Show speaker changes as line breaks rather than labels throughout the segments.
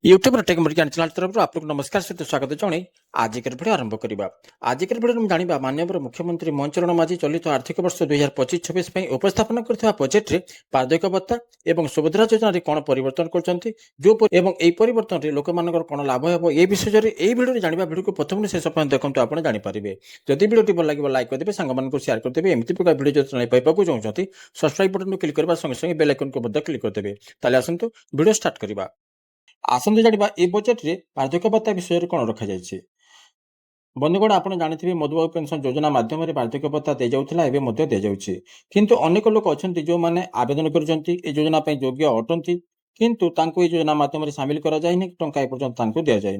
YouTube take ज्ञान channel तरफ आपको नमस्कार सहित स्वागत जनाई आजिकर भिडियो आरंभ करवा। आजिकर भिडियो में जाना माननीय मुख्यमंत्री मोहन चरण माझी चलित आर्थिक वर्ष 2025-26 उपस्थापन कर बजेट में वार्षिक भत्ता और सुभद्रा योजन कौन परिवर्तन करवर्तन लोक मान कौन लाभ हो ये विषय में यही भिडियो जाना भिडियो को प्रथम शेष पर्यटन देखते आप जानीपारे। जदि भिडियो भल लगे लाइक करदे सांग सेयार करदे एमती प्रकार भिडियो जो पाइबा चाहते सब्सक्राइब बटन को क्लिक करने संगे संगे बेल आइकन को क्लिक करदे। आसतु भिडियो स्टार्ट करवा। आसतु जाना ए बजेट रे वार्षिक भत्ता विषय कौन रखा जाए। बंधुगण आप जानते मधुबाबू पेंशन योजना माध्यम वार्षिक भत्ता दी जाऊला एवं दी जाऊँगी किंतु अनेक लोक अच्छा जो मैंने आवेदन कर योजना योग्य अटंती किंतु तांको ये योजना माध्यम सामिल करा जाए टंका एपर्यंत दि जाए।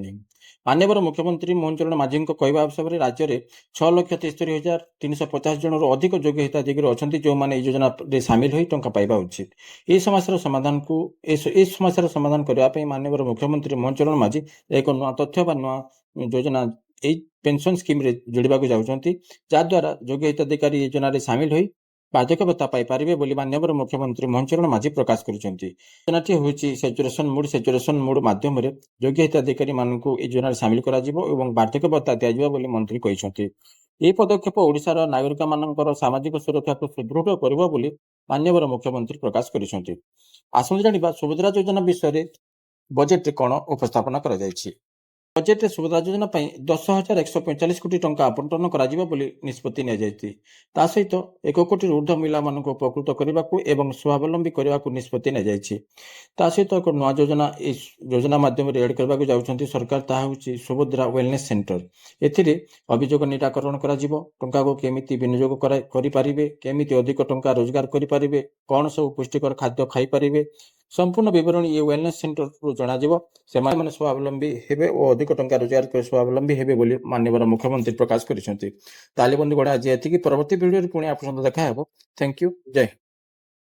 माननीय मुख्यमंत्री मोहन चरण माझी कहवा हिसाब से राज्य में 6,73,350 जन अधिक योग्य हिताधिकारी अच्छा जो मैंने योजना सामिल हो टंका पाइबा उचित। ये समस्या समाधान को समस्या समाधान करने माननीय मुख्यमंत्री मोहन चरण माझी एक नुआ तथ्य नुआ योजना पेंशन स्कीम रे जोड़ाक जाऊँगी जहाद्वारा योग्य हिताधिकारी योजना सामिल हो वार्षिक भत्ता पाइपर बोली माननीय मुख्यमंत्री मोहन चरण माझी प्रकाश करनाटी हूँ सेचुरेशन मोड माध्यम योग्य हिताधिकारी मानक योजना सामिल कर वार्षिक भत्ता दिज्व मंत्री कहते। यह पदक्षेप ओडिशार नागरिक मान सामाजिक सुरक्षा को सुदृढ़ कर माननीय मुख्यमंत्री प्रकाश कर। आसतु जाना सुभद्रा योजना विषय बजेट कौन उपस्थापन कर बजेट रे सुभद्रा योजना 10,145 कोटी टंका आवंटन करा निष्पत्ति निया सहित 1 कोटी ऊर्ध्व महिला मान उपकृत करने और स्वावलंबी करने को निष्पत्ति निया सहित एक नुआ योजना माध्यम एड करने जाऊँगी सरकार ता हूँ सुभद्रा वेलनेस सेंटर। एथिरे अभियोग निराकरण करा टंका को केमिति विनियोग करें केमिति अधिक टंका रोजगार करें कौन सब पुष्टिकर खाद्य खाई पारे संपूर्ण बरण ये वेलनेस सेंटर को जन स्वावलंबी हेबे और अधिक टंका रोजगार कर स्वावलंबी हेबे बोली माननीय मुख्यमंत्री प्रकाश करछंती। ताले बंधुगण आज एतिकी परवर्ती वीडियो पुणी आप देखा। Thank you. जय हिंद।